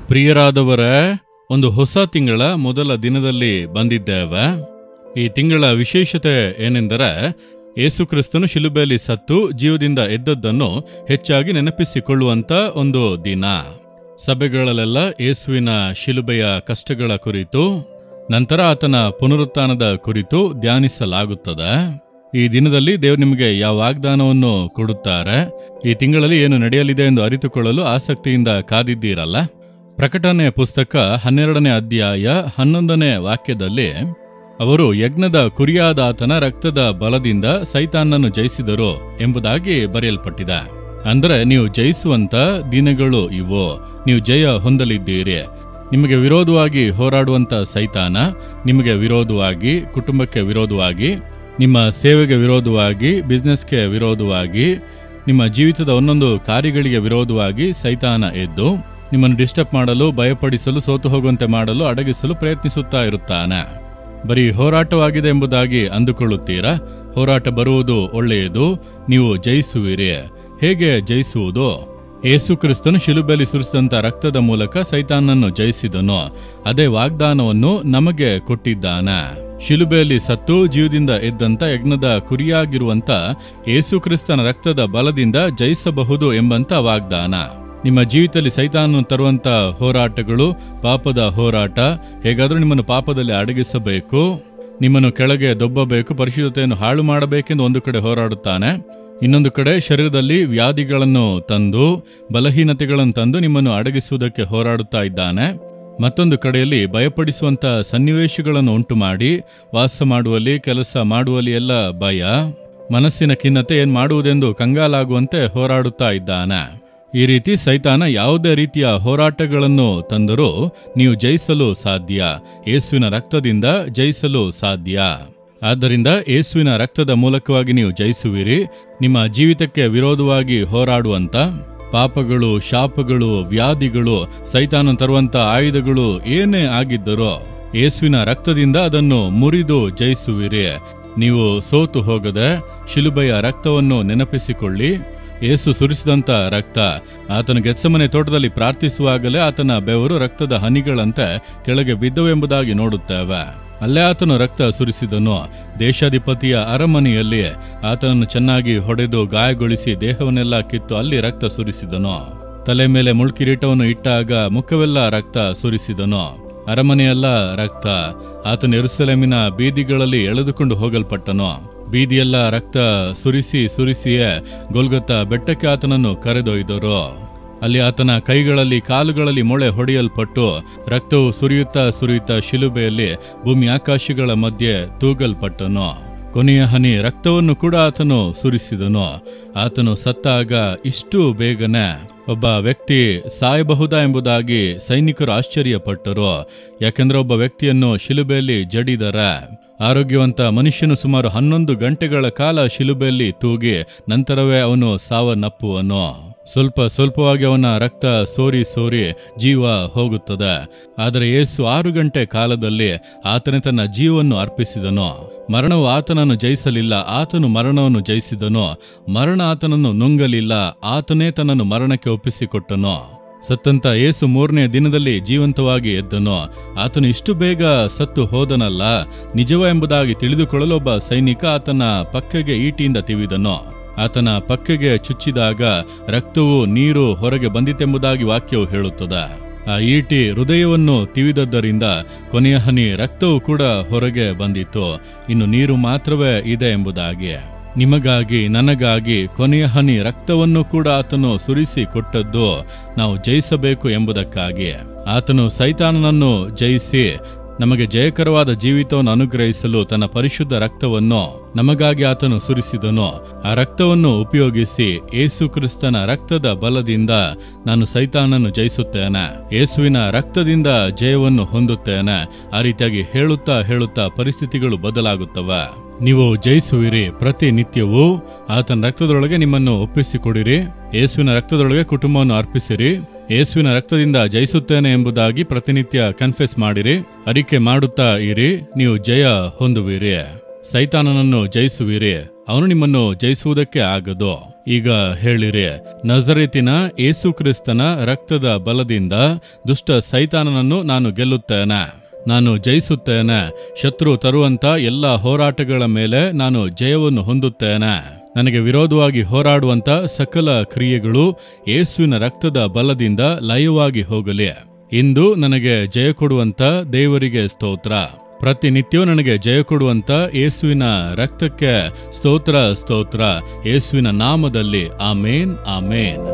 ಪ್ರಿಯರಾದವರ, ಒಂದು ಹೊಸ ತಿಂಗಳ ಮೊದಲ ದಿನದಲ್ಲಿ ಬಂದಿದ್ದೇವೆ. ಈ ತಿಂಗಳ ವಿಶೇಷತೆ ಏನೆಂದರೆ, ಯೇಸುಕ್ರಿಸ್ತನು ಶಿಲುಬೆಯಲ್ಲಿ ಸತ್ತು ಜೀವದಿಂದ ಎದ್ದದ್ದನ್ನು ಹೆಚ್ಚಾಗಿ ನೆನಪಿಸಿಕೊಳ್ಳುವಂತ ಒಂದು ದಿನ. ಸಭೆಗಳಲ್ಲೆಲ್ಲ ಯೇಸುವಿನ ಶಿಲುಬೆಯ ಕಷ್ಟಗಳ ಕುರಿತು, ನಂತರ ಆತನ ಪುನರುತ್ಥಾನದ ಕುರಿತು ಧ್ಯಾನಿಸಲಾಗುತ್ತದೆ. ಈ ದಿನದಲ್ಲಿ ದೇವರು ನಿಮಗೆ ಯಾವ ವಾಗ್ದಾನವನ್ನು ಕೊಡುತ್ತಾರೆ, ಈ ತಿಂಗಳಲ್ಲಿ ಏನು ನಡೆಯಲಿದೆ ಎಂದು ಅರಿತುಕೊಳ್ಳಲು ಆಸಕ್ತಿಯಿಂದ ಕಾದಿದ್ದೀರಲ್ಲ. ಪ್ರಕಟಣೆ ಪುಸ್ತಕ 12ನೇ ಅಧ್ಯಾಯ 11ನೇ ವಾಕ್ಯದಲ್ಲಿ ಅವರು ಯಜ್ಞದ ಕುರಿಯಾದ ಆತನ ರಕ್ತದ ಬಲದಿಂದ ಸೈತಾನನ್ನು ಜಯಿಸಿದರು ಎಂಬುದಾಗಿ ಬರೆಯಲ್ಪಟ್ಟಿದೆ. ಅಂದರೆ ನೀವು ಜಯಿಸುವಂತ ದಿನಗಳು ಇವು. ನೀವು ಜಯ ಹೊಂದಲಿದ್ದೀರಿ. ನಿಮಗೆ ವಿರೋಧವಾಗಿ ಹೋರಾಡುವಂತ ಸೈತಾನ ನಿಮಗೆ ವಿರೋಧವಾಗಿ, ಕುಟುಂಬಕ್ಕೆ ವಿರೋಧವಾಗಿ, ನಿಮ್ಮ ಸೇವೆಗೆ ವಿರೋಧವಾಗಿ, ಬಿಸ್ನೆಸ್ಗೆ ವಿರೋಧವಾಗಿ, ನಿಮ್ಮ ಜೀವಿತದ ಒಂದೊಂದು ಕಾರ್ಯಗಳಿಗೆ ವಿರೋಧವಾಗಿ ಸೈತಾನ ಎದ್ದು ನಿಮ್ಮನ್ನು ಡಿಸ್ಟರ್ಬ್ ಮಾಡಲು, ಭಯಪಡಿಸಲು, ಸೋತು ಹೋಗುವಂತೆ ಮಾಡಲು, ಅಡಗಿಸಲು ಪ್ರಯತ್ನಿಸುತ್ತಾ ಇರುತ್ತಾನೆ. ಬರೀ ಹೋರಾಟವಾಗಿದೆ ಎಂಬುದಾಗಿ ಅಂದುಕೊಳ್ಳುತ್ತೀರಾ? ಹೋರಾಟ ಬರುವುದು ಒಳ್ಳೆಯದು, ನೀವು ಜಯಿಸುವಿರಿ. ಹೇಗೆ ಜಯಿಸುವುದು? ಯೇಸುಕ್ರಿಸ್ತನು ಶಿಲುಬೆಯಲ್ಲಿ ಸುರಿಸಿದಂತ ರಕ್ತದ ಮೂಲಕ ಸೈತಾನನ್ನು ಜಯಿಸಿದನು. ಅದೇ ವಾಗ್ದಾನವನ್ನು ನಮಗೆ ಕೊಟ್ಟಿದ್ದಾನೆ. ಶಿಲುಬೆಯಲ್ಲಿ ಸತ್ತು ಜೀವದಿಂದ ಎದ್ದಂತ ಯಜ್ಞದ ಕುರಿಯಾಗಿರುವಂತ ಯೇಸುಕ್ರಿಸ್ತನ ರಕ್ತದ ಬಲದಿಂದ ಜಯಿಸಬಹುದು ಎಂಬಂತ ವಾಗ್ದಾನ. ನಿಮ್ಮ ಜೀವಿತದಲ್ಲಿ ಸೈತಾನನ್ನು ತರುವಂತ ಹೋರಾಟಗಳು, ಪಾಪದ ಹೋರಾಟ, ಹೇಗಾದ್ರೂ ನಿಮ್ಮನ್ನು ಪಾಪದಲ್ಲಿ ಅಡಗಿಸಬೇಕು, ನಿಮ್ಮನ್ನು ಕೆಳಗೆ ದೊಬ್ಬಬೇಕು, ಪರಿಶುದ್ಧತೆಯನ್ನು ಹಾಳು ಮಾಡಬೇಕೆಂದು ಒಂದು ಕಡೆ ಹೋರಾಡುತ್ತಾನೆ. ಇನ್ನೊಂದು ಕಡೆ ಶರೀರದಲ್ಲಿ ವ್ಯಾಧಿಗಳನ್ನು ತಂದು, ಬಲಹೀನತೆಗಳನ್ನು ತಂದು ನಿಮ್ಮನ್ನು ಅಡಗಿಸುವುದಕ್ಕೆ ಹೋರಾಡುತ್ತಾ ಇದ್ದಾನೆ. ಮತ್ತೊಂದು ಕಡೆಯಲ್ಲಿ ಭಯಪಡಿಸುವಂತ ಸನ್ನಿವೇಶಗಳನ್ನು ಉಂಟು ಮಾಡಿ ವಾಸ ಮಾಡುವಲ್ಲಿ, ಕೆಲಸ ಮಾಡುವಲ್ಲಿ ಎಲ್ಲ ಭಯ, ಮನಸ್ಸಿನ ಖಿನ್ನತೆ, ಏನ್ ಮಾಡುವುದೆಂದು ಕಂಗಾಲಾಗುವಂತೆ ಹೋರಾಡುತ್ತಾ ಇದ್ದಾನೆ. ಈ ರೀತಿ ಸೈತಾನ ಯಾವುದೇ ರೀತಿಯ ಹೋರಾಟಗಳನ್ನು ತಂದರೂ ನೀವು ಜಯಿಸಲು ಸಾಧ್ಯ. ಯೇಸುವಿನ ರಕ್ತದಿಂದ ಜಯಿಸಲು ಸಾಧ್ಯ. ಆದ್ದರಿಂದ ಯೇಸುವಿನ ರಕ್ತದ ಮೂಲಕವಾಗಿ ನೀವು ಜಯಿಸುವಿರಿ. ನಿಮ್ಮ ಜೀವಿತಕ್ಕೆ ವಿರೋಧವಾಗಿ ಹೋರಾಡುವಂತ ಪಾಪಗಳು, ಶಾಪಗಳು, ವ್ಯಾಧಿಗಳು, ಸೈತಾನ ತರುವಂತ ಆಯುಧಗಳು ಏನೇ ಆಗಿದ್ದರೋ ಯೇಸುವಿನ ರಕ್ತದಿಂದ ಅದನ್ನು ಮುರಿದು ಜಯಿಸುವಿರಿ. ನೀವು ಸೋತು ಹೋಗದೆ ಶಿಲುಬೆಯ ರಕ್ತವನ್ನು ನೆನಪಿಸಿಕೊಳ್ಳಿ. ಯೇಸು ಸುರಿಸಿದಂತ ರಕ್ತ, ಆತನ ಗೆತ್ಸೆಮನೆ ತೋಟದಲ್ಲಿ ಪ್ರಾರ್ಥಿಸುವಾಗಲೇ ಆತನ ಬೆವರು ರಕ್ತದ ಹನಿಗಳಂತೆ ಕೆಳಗೆ ಬಿದ್ದವೆಂಬುದಾಗಿ ನೋಡುತ್ತೇವೆ. ಅಲ್ಲೇ ಆತನು ರಕ್ತ ಸುರಿಸಿದನು. ದೇಶಾಧಿಪತಿಯ ಅರಮನೆಯಲ್ಲಿ ಆತನನ್ನು ಚೆನ್ನಾಗಿ ಹೊಡೆದು ಗಾಯಗೊಳಿಸಿ ದೇಹವನ್ನೆಲ್ಲ ಕಿತ್ತು ಅಲ್ಲಿ ರಕ್ತ ಸುರಿಸಿದನು. ತಲೆ ಮೇಲೆ ಮುಳ್ಕಿರೀಟವನ್ನು ಇಟ್ಟಾಗ ಮುಖವೆಲ್ಲ ರಕ್ತ ಸುರಿಸಿದನು. ಅರಮನೆಯೆಲ್ಲ ರಕ್ತ. ಆತನು ಯೆರೂಸಲೇಮಿನ ಬೀದಿಗಳಲ್ಲಿ ಎಳೆದುಕೊಂಡು ಹೋಗಲ್ಪಟ್ಟನು. ಬೀದಿಯೆಲ್ಲ ರಕ್ತ ಸುರಿಸಿಯೇ ಗೊಲ್ಗೊಥಾ ಬೆಟ್ಟಕ್ಕೆ ಆತನನ್ನು ಕರೆದೊಯ್ದರು. ಅಲ್ಲಿ ಆತನ ಕೈಗಳಲ್ಲಿ, ಕಾಲುಗಳಲ್ಲಿ ಮೊಳೆ ಹೊಡೆಯಲ್ಪಟ್ಟು ರಕ್ತವು ಸುರಿಯುತ್ತಾ ಶಿಲುಬೆಯಲ್ಲಿ ಭೂಮಿ ಆಕಾಶಗಳ ಮಧ್ಯೆ ತೂಗಲ್ಪಟ್ಟನು. ಕೊನೆಯ ಹನಿ ರಕ್ತವನ್ನು ಕೂಡ ಆತನು ಸುರಿಸಿದನು. ಆತನು ಸತ್ತಾಗ ಇಷ್ಟು ಬೇಗನೆ ಒಬ್ಬ ವ್ಯಕ್ತಿ ಸಾಯಬಹುದಾ ಎಂಬುದಾಗಿ ಸೈನಿಕರು ಆಶ್ಚರ್ಯಪಟ್ಟರು. ಯಾಕೆಂದ್ರೆ ಒಬ್ಬ ವ್ಯಕ್ತಿಯನ್ನು ಶಿಲುಬೆಯಲ್ಲಿ ಜಡಿದರೆ ಆರೋಗ್ಯವಂತ ಮನುಷ್ಯನು ಸುಮಾರು 11 ಗಂಟೆಗಳ ಕಾಲ ಶಿಲುಬೆಯಲ್ಲಿ ತೂಗಿ ನಂತರವೇ ಅವನು ಸಾವನ್ನಪ್ಪುವನು. ಸ್ವಲ್ಪವಾಗಿ ಅವನ ರಕ್ತ ಸೋರಿ ಜೀವ ಹೋಗುತ್ತದೆ. ಆದರೆ ಯೇಸು 6 ಗಂಟೆ ಕಾಲದಲ್ಲಿ ಆತನೇ ತನ್ನ ಜೀವವನ್ನು ಅರ್ಪಿಸಿದನು. ಮರಣವು ಆತನನ್ನು ಜಯಿಸಲಿಲ್ಲ, ಆತನು ಮರಣವನ್ನು ಜಯಿಸಿದನು. ಮರಣ ಆತನನ್ನು ನುಂಗಲಿಲ್ಲ, ಆತನೇ ತನ್ನನ್ನು ಮರಣಕ್ಕೆ ಒಪ್ಪಿಸಿಕೊಟ್ಟನು. ಸತ್ತಂತ ಯೇಸು 3ನೇ ದಿನದಲ್ಲಿ ಜೀವಂತವಾಗಿ ಎದ್ದನು. ಆತನು ಇಷ್ಟು ಬೇಗ ಸತ್ತು ಹೋದನಲ್ಲ ನಿಜವ ಎಂಬುದಾಗಿ ತಿಳಿದುಕೊಳ್ಳಲು ಒಬ್ಬ ಸೈನಿಕ ಆತನ ಪಕ್ಕೆಗೆ ಈಟಿಯಿಂದ ತಿವಿದನು. ಆತನ ಪಕ್ಕೆಗೆ ಚುಚ್ಚಿದಾಗ ರಕ್ತವು, ನೀರು ಹೊರಗೆ ಬಂದಿತೆಂಬುದಾಗಿ ವಾಕ್ಯವು ಹೇಳುತ್ತದೆ. ಆ ಈಟಿ ಹೃದಯವನ್ನು ತಿವಿದದ್ದರಿಂದ ಕೊನೆಯ ಹನಿ ರಕ್ತವು ಕೂಡ ಹೊರಗೆ ಬಂದಿತು. ಇನ್ನು ನೀರು ಮಾತ್ರವೇ ಇದೆ ಎಂಬುದಾಗಿ. ನಿಮಗಾಗಿ, ನನಗಾಗಿ ಕೊನೆಯ ಹನಿ ರಕ್ತವನ್ನು ಕೂಡ ಆತನು ಸುರಿಸಿ ಕೊಟ್ಟದ್ದು ನಾವು ಜಯಿಸಬೇಕು ಎಂಬುದಕ್ಕಾಗಿ. ಆತನು ಸೈತಾನನನ್ನು ಜಯಿಸಿ ನಮಗೆ ಜಯಕರವಾದ ಜೀವಿತವನ್ನು ಅನುಗ್ರಹಿಸಲು ತನ್ನ ಪರಿಶುದ್ಧ ರಕ್ತವನ್ನು ನಮಗಾಗಿ ಆತನು ಸುರಿಸಿದನು. ಆ ರಕ್ತವನ್ನು ಉಪಯೋಗಿಸಿ ಯೇಸು ಕ್ರಿಸ್ತನ ರಕ್ತದ ಬಲದಿಂದ ನಾನು ಸೈತಾನನ್ನು ಜಯಿಸುತ್ತೇನೆ, ಯೇಸುವಿನ ರಕ್ತದಿಂದ ಜಯವನ್ನು ಹೊಂದುತ್ತೇನೆ. ಆ ರೀತಿಯಾಗಿ ಹೇಳುತ್ತಾ ಪರಿಸ್ಥಿತಿಗಳು ಬದಲಾಗುತ್ತವೆ. ನೀವು ಜಯಿಸುವಿರಿ. ಪ್ರತಿನಿತ್ಯವೂ ಆತನ ರಕ್ತದೊಳಗೆ ನಿಮ್ಮನ್ನು ಒಪ್ಪಿಸಿಕೊಡಿರಿ. ಯೇಸುವಿನ ರಕ್ತದೊಳಗೆ ಕುಟುಂಬವನ್ನು ಅರ್ಪಿಸಿರಿ. ಯೇಸುವಿನ ರಕ್ತದಿಂದ ಜಯಿಸುತ್ತೇನೆ ಎಂಬುದಾಗಿ ಪ್ರತಿನಿತ್ಯ ಕನ್ಫೆಸ್ ಮಾಡಿರಿ. ಅರಿಕೆ ಮಾಡುತ್ತಾ ಇರಿ. ನೀವು ಜಯ ಹೊಂದುವಿರಿ. ಸೈತಾನನನ್ನು ಜಯಿಸುವಿರಿ, ಅವನು ನಿಮ್ಮನ್ನು ಜಯಿಸುವುದಕ್ಕೆ ಆಗದು. ಈಗ ಹೇಳಿರಿ, ನಜರೇತಿನ ಯೇಸು ಕ್ರಿಸ್ತನ ರಕ್ತದ ಬಲದಿಂದ ದುಷ್ಟ ಸೈತಾನನನ್ನು ನಾನು ಗೆಲ್ಲುತ್ತೇನೆ, ನಾನು ಜಯಿಸುತ್ತೇನೆ. ಶತ್ರು ತರುವಂತ ಎಲ್ಲ ಹೋರಾಟಗಳ ಮೇಲೆ ನಾನು ಜಯವನ್ನು ಹೊಂದುತ್ತೇನೆ. ನನಗೆ ವಿರೋಧವಾಗಿ ಹೋರಾಡುವಂತ ಸಕಲ ಕ್ರಿಯೆಗಳು ಯೇಸುವಿನ ರಕ್ತದ ಬಲದಿಂದ ಲಯವಾಗಿ ಹೋಗಲಿ. ಇಂದು ನನಗೆ ಜಯ ಕೊಡುವಂತ ದೇವರಿಗೆ ಸ್ತೋತ್ರ. ಪ್ರತಿನಿತ್ಯವೂ ನನಗೆ ಜಯ ಕೊಡುವಂತ ಯೇಸುವಿನ ರಕ್ತಕ್ಕೆ ಸ್ತೋತ್ರ ಸ್ತೋತ್ರ. ಯೇಸುವಿನ ನಾಮದಲ್ಲಿ ಆಮೇನ್, ಆಮೇನ್.